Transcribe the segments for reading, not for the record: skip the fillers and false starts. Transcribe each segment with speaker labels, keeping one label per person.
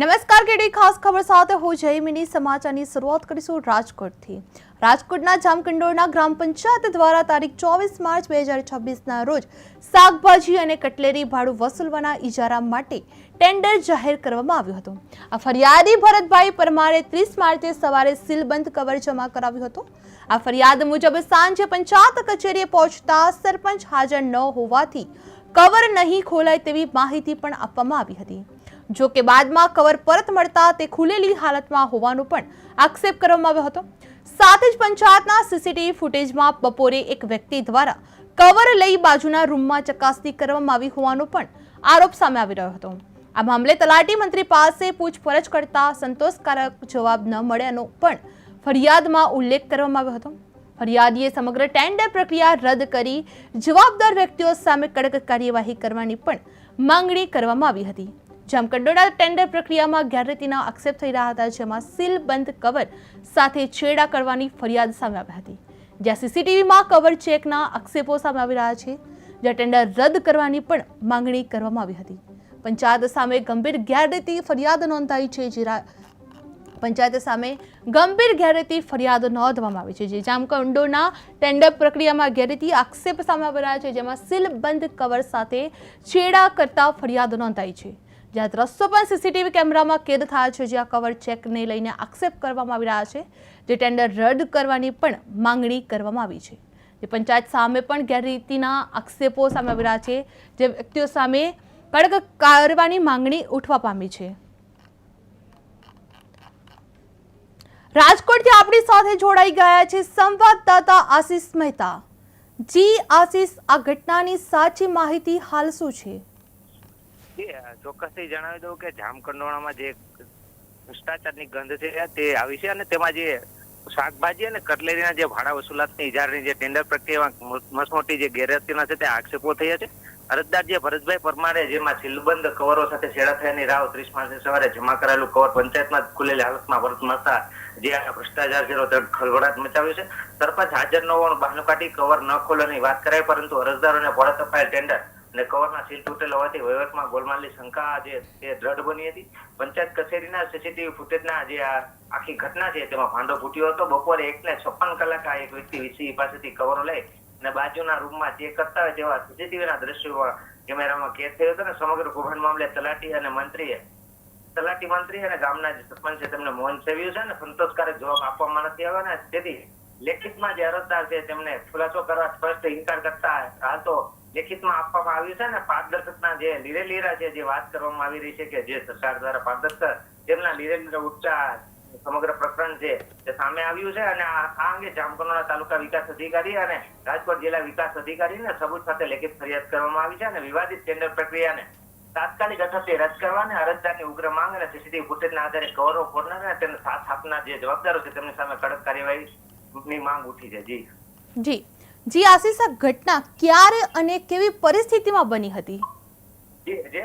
Speaker 1: નમસ્કાર કેડી ખાસ ખબર સાથે હું જયમિની સમાચારની શરૂઆત કરીશું રાજકોટથી। રાજકોટના જામકંડોરણા ગ્રામ પંચાયત દ્વારા તારીખ 24 માર્ચ 2026ના રોજ શાકભાજી અને કટલેરી ભાડું વસૂલવાના ઇજારા માટે ટેન્ડર જાહેર કરવામાં આવ્યું હતું। આ ફરિયાદી ભરતભાઈ પરમારે 30 માર્ચે સવારે સીલબંધ કવર જમા કરાવ્યું હતું। આ ફરિયાદ મુજબ સાંજે પંચાયત કચેરીએ પહોંચતા સરપંચ હાજર ન હોવાથી કવર નહીં ખોલાય તેવી માહિતી પણ આપવામાં આવી હતી। જો કે બાદમાં કવર પરત મળતા તે ખુલેલી હાલતમાં હોવાનો પણ આક્ષેપ કરવામાં આવ્યો હતો। સાથે જ પંચાયતના સીસીટીવી ફૂટેજમાં બપોરે એક વ્યક્તિ દ્વારા કવર લઈ બાજુના રૂમમાં ચકાસણી કરવામાં આવી હોવાનો પણ આરોપ સામે આવી રહ્યો હતો। આ મામલે તલાટી મંત્રી પાસે પૂછપરછ કરતા સંતોષકારક જવાબ ન મળ્યાનો પણ ફરિયાદમાં ઉલ્લેખ કરવામાં આવ્યો હતો। ફરિયાદીએ સમગ્ર ટેન્ડર પ્રક્રિયા રદ કરી જવાબદાર વ્યક્તિઓ સામે કડક કાર્યવાહી કરવાની પણ માંગણી કરવામાં આવી હતી। જામકંડોરણા ટેન્ડર પ્રક્રિયામાં ગેરરીતિના આક્ષેપ થઈ રહ્યા હતા, જેમાં સીલબંધ કવર સાથે છેડા કરવાની ફરિયાદ સામે આવી હતી, જ્યાં સીસીટીવીમાં કવર ચેકના આક્ષેપો સામે આવી રહ્યા છે, જ્યાં ટેન્ડર રદ કરવાની પણ માંગણી કરવામાં આવી હતી। પંચાયત સામે ગંભીર ગેરરીતિ ફરિયાદ નોંધાઈ છે, પંચાયત સામે ગંભીર ગેરરીતિ ફરિયાદ નોંધવામાં આવી છે, જે જામકંડોરણા ટેન્ડર પ્રક્રિયામાં ગેરરીતિ આક્ષેપ સામે આવી રહ્યા છે, જેમાં સીલબંધ કવર સાથે છેડા કરતા ફરિયાદ નોંધાઈ છે, જ્યાં દ્રશ્યો પણ સીસીટીવી કેમેરામાં કેદ થયા છે, જ્યાં કવર ચેકને લઈને આક્ષેપ કરવામાં આવી રહ્યા છે, જે ટેન્ડર રદ કરવાની પણ માંગણી કરવામાં આવી છે। જે પંચાયત સામે પણ ગેરરીતિના આક્ષેપો સામે આવી રહ્યા છે, જે વ્યક્તિઓ સામે કડક કાર્યવાહીની માંગણી ઉઠવા પામી છે। રાજકોટથી આપણી સાથે જોડાઈ ગયા છે સંવાદદાતા આશીષ મહેતા। જી આશીષ, આ ઘટનાની સાચી માહિતી હાલ શું છે?
Speaker 2: ચોક્કસથી જણાવી દઉં કે જામકંડોરણામાં જે ભ્રષ્ટાચારની ગંધ છે તે આવી છે, અને તેમાં જે શાકભાજી અને કટલેરીના જે ભાડા વસૂલાતની ઇજારાની જે ટેન્ડર પ્રક્રિયામાં મસમોટી જે ગેરરીતિના છે તે આક્ષેપો થયા છે। અરજદાર જે ભરતભાઈ પરમારે જેમાં સીલબંધ કવરો સાથે છેડા થયાની રાવ 30 માર્ચે સવારે જમા કરાયેલું કવર પંચાયતમાં ખુલેલી હાલતમાં પરત મળતા જે આ ભ્રષ્ટાચાર છે તે ખળભળાટ મચાવ્યો છે। સરપંચ હાજર ન હોવાનું બહાનું કાઢી કવર ન ખોલવાની વાત કરાય, પરંતુ અરજદારોને પરત અપાયેલ ટેન્ડર અને કવરના સીલ તૂટેલ હોવાથી વહીવટમાં ગોલમાલની શંકા જે તે દ્રઢ બની હતી। પંચાયત કચેરીના સીસીટીવી ફૂટેજના જે આ આખી ઘટના છે તેમાં ભાંડો ફૂટ્યો હતો। બપોરે 1:56 કલાકે આ એક વ્યક્તિ વીસી પાસેથી કવરો લઈ અને બાજુના રૂમમાં ચેક કરતા હોય તેવા સીસીટીવીના દ્રશ્યો કેમેરામાં કેદ થયો હતો। અને સમગ્ર કૌભાંડ મામલે તલાટી મંત્રી અને ગામના જે સરપંચ છે તેમને મૌન સેવ્યું છે, અને સંતોષકારક જવાબ આપવામાં નથી આવ્યો, અને તેથી લેખિતમાં જે અરજદાર છે તેમને ખુલાસો કરવા સ્પષ્ટ ઇનકાર કરતા હાલ તો લેખિતમાં આપવામાં આવ્યું છે। અને પારદર્શકના જે લીરેલીરા છે જે વાત કરવામાં આવી રહી છે કે જે સરકાર દ્વારા પારદર્શક તેમના લીરેલીરા ઉચ્ચા સમગ્ર પ્રકરણ છે તે સામે આવ્યું છે, અને આ અંગે જામકંડોરણા તાલુકા વિકાસ અધિકારી અને રાજકોટ જિલ્લા વિકાસ અધિકારીને સબૂત સાથે લેખિત ફરિયાદ કરવામાં આવી છે, અને વિવાદિત ટેન્ડર પ્રક્રિયાને તાત્કાલિક અસરથી રદ કરવાને અરજદારની ઉગ્ર માંગ અને સીસીટીવી ફૂટેજના આધારે કવરો ખોલનાર અને તેનો સાથ આપનાર જે જવાબદારો છે તેમની સામે કડક કાર્યવાહીની માંગ ઉઠી છે।
Speaker 1: જી આશીષ, આ ઘટના ક્યારે અને કેવી પરિસ્થિતિમાં બની હતી?
Speaker 2: જે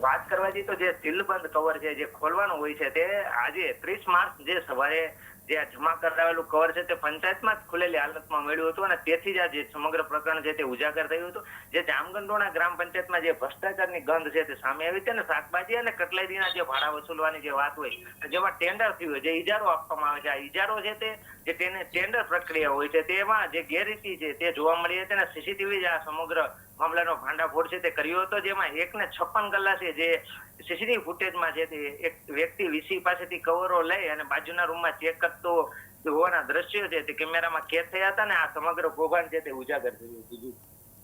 Speaker 2: વાત કરવા જઈએ તો જે સીલબંધ કવર છે જે ખોલવાનું હોય છે તે આજે 30 માર્ચ જે સવારે જે જમા કરાવેલું કવર છે તે પંચાયતમાં જ ખુલેલી હાલતમાં મળ્યું હતું, અને તેથી જ આ જે સમગ્ર પ્રકરણ છે તે ઉજાગર થયું હતું। જે જામકંડોરણા ગ્રામ પંચાયતમાં જે ભ્રષ્ટાચારની ગંધ છે તે સામે આવી છે, અને શાકભાજી અને કટલેરીના જે ભાડા વસૂલવાની જે વાત હોય જેમાં ટેન્ડર થયું હોય, જે ઇજારો આપવામાં આવે છે, આ ઇજારો છે તે જે ટેન્ડર પ્રક્રિયા હોય છે તેમાં જે ગેરરીતિ છે તે જોવા મળી હતી, અને સીસીટીવી જે આ સમગ્ર મામલાનો ભાંડાફોડ છે તે કર્યો હતો, જેમાં 1:56 કલાકે જે સીસીટીવી ફૂટેજમાં છે તે એક વ્યક્તિ વીસી પાસેથી કવરો લઈ અને બાજુના રૂમમાં ચેક કરતો હોવાના દ્રશ્યો છે તે કેમેરામાં કેદ થયા હતા, અને આ સમગ્ર કૌભાંડ છે તે ઉજાગર થયું હતું।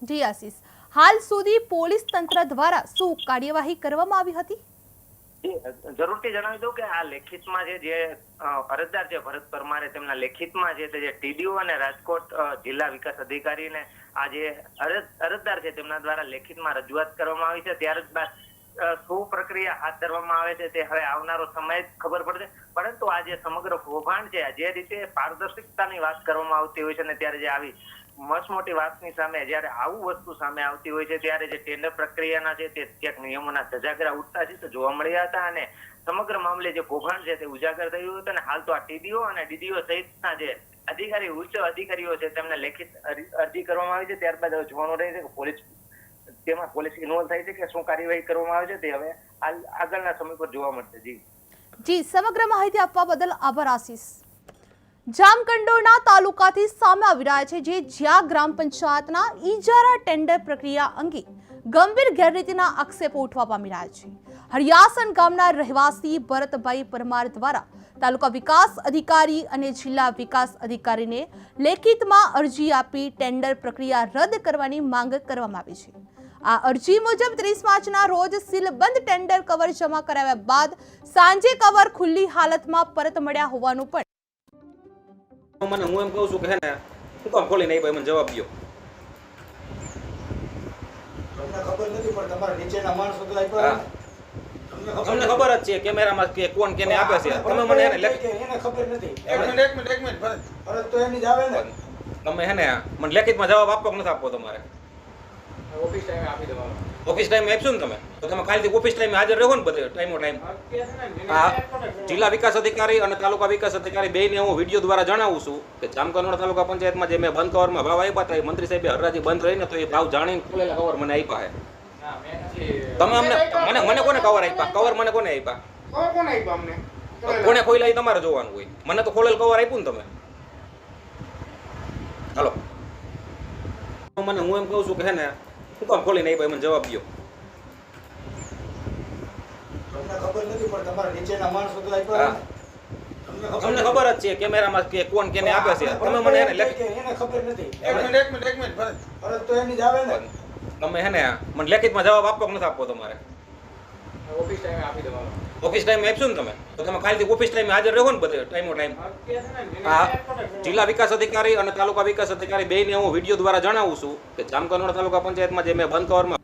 Speaker 1: જી આશીષ, હાલ સુધી પોલીસ તંત્ર દ્વારા શું કાર્યવાહી કરવામાં આવી હતી?
Speaker 2: જરૂરથી જણાવી દઉં કે આ લેખિતમાં જે અરજદાર છે ભરત પરમારે તેમના લેખિતમાં છે તે જે ટીડીઓ અને રાજકોટ જિલ્લા વિકાસ અધિકારીને આ જે અરજદાર છે તેમના દ્વારા લેખિતમાં રજૂઆત કરવામાં આવી છે, ત્યારબાદ શું પ્રક્રિયા હાથ ધરવામાં આવે છે તે હવે આવનારો સમય જ ખબર પડશે। પરંતુ આ જે સમગ્ર કૌભાંડ છે જે રીતે પારદર્શકતાની વાત કરવામાં આવતી હોય છે, ને ત્યારે જે આવી મસમોટી વાતની સામે જ્યારે આવું વસ્તુ સામે આવતી હોય છે ત્યારે જે ટેન્ડર પ્રક્રિયાના છે તે ક્યાંક નિયમોના ધજાગરા ઉઠતા છે તો જોવા મળ્યા હતા, અને સમગ્ર મામલે જે કૌભાંડ છે તે ઉજાગર થયું હતું। અને હાલ તો આ ટીડીઓ અને ડીડીઓ સહિતના જે ઉચ્ચ અધિકારીઓ છે તેમને લેખિત અરજી કરવામાં આવી છે। ત્યારબાદ હવે જોવાનું રહે છે કે પોલીસ ઇન્વોલ્વ થાય છે કે શું કાર્યવાહી કરવામાં આવે છે તે હવે આગળના સમય પર જોવા મળશે.
Speaker 1: જી, સમગ્ર માહિતી આપવા બદલ આભાર આશીષ. જામકંડોરણા તાલુકાથી સામે આવી રહ્યા છે જ્યાં ગ્રામ પંચાયતના ઇજારા ટેન્ડર પ્રક્રિયા અંગે ગંભીર ગેરરીતિના આક્ષેપો ઉઠવા પામી રહ્યા છે. હરિયાસણ ગામના રહેવાસી ભરતભાઈ પરમાર દ્વારા તાલુકા વિકાસ અધિકારી અને જિલ્લા વિકાસ અધિકારીને લેખિતમાં અરજી આપી ટેન્ડર પ્રક્રિયા રદ કરવાની માંગ કરવામાં આવી છે. આ અરજી મુજબ 30 માર્ચના રોજ સીલબંધ ટેન્ડર કવર જમા કરાવ્યા બાદ સાંજે કવર ખુલ્લી હાલતમાં પરત મળ્યા હોવાનું પણ
Speaker 3: મને હું એમ કહું છું કે હે ને હું કામ ખોલી નહીં ભાઈ મને જવાબ દો.
Speaker 4: તમને ખબર નથી પણ તમારા નીચેના માણસો તો આપ્યા
Speaker 3: તમને ખબર જ છે કેમેરામાં કે કોણ કેને આપે છે. તમે મને એને
Speaker 4: એને ખબર નથી.
Speaker 5: એક મિનિટ
Speaker 4: ફરજ તો એની જ આવે ને.
Speaker 3: તમે હે ને મને લેખિતમાં જવાબ આપવો કે નથી આપવો તમારે?
Speaker 5: ઓફિસ ટાઈમે આપી દેવાનો.
Speaker 3: ઓફિસ ટાઈમ આપશો ને તમે તો તમે કાલથી ઓફિસ ટાઈમે હાજર રહો ને બધે ટાઈમો ટાઈમ. હા, જિલ્લા વિકાસ અધિકારી અને તાલુકા વિકાસ અધિકારી બેયને હું વિડીયો દ્વારા જણાવું છું કે જામકંડોરણા તાલુકા પંચાયતમાં જે મેં બંધ કવરમાં ભાવ આપ્યા હતા એ મંત્રી સાહેબે હરરાજી બંધ રહીને તો એ ભાવ જાણીને ખુલેલા કવર મને આપ્યા છે. તમે અમને મને કોને કવર આપ્યા? કવર મને કોને આપ્યા?
Speaker 5: કોણ આપ્યા અમને?
Speaker 3: કોને ખોઈલા એ તમારે જોવાનું હોય. મને તો ખોલેલ કવર આપ્યું ને તમે. હાલો, મને હું એમ કહું છું કે હે ને હું કામ ખોલી નહીં ભાઈ મને જવાબ દો.
Speaker 4: તમને ખબર નથી પણ તમારા નીચેના માણસો તો આપ્યા ને.
Speaker 3: તમને ખબર જ છે કેમેરામાં કે કોણ કેને આપે છે. તમે મને એને
Speaker 4: એને ખબર નથી.
Speaker 5: એક મિનિટ
Speaker 4: ફરજ તો એની જ આવે ને.
Speaker 3: તમે હે ને મને લેખિતમાં જવાબ આપવો કે નથી આપવો તમારે?
Speaker 5: ઓફિસ ટાઈમે આપી દેવાનો.
Speaker 3: ઓફિસ ટાઈમે આપશો ને તમે તો તમે કાલથી ઓફિસ ટાઈમે હાજર રહો ને બધે ટાઈમો ટાઈમ. હા, જિલ્લા વિકાસ અધિકારી અને તાલુકા વિકાસ અધિકારી બેયને હું વિડીયો દ્વારા જણાવું છું કે જામકંડોરણા તાલુકા પંચાયતમાં જે મેં બંધ કવરમાં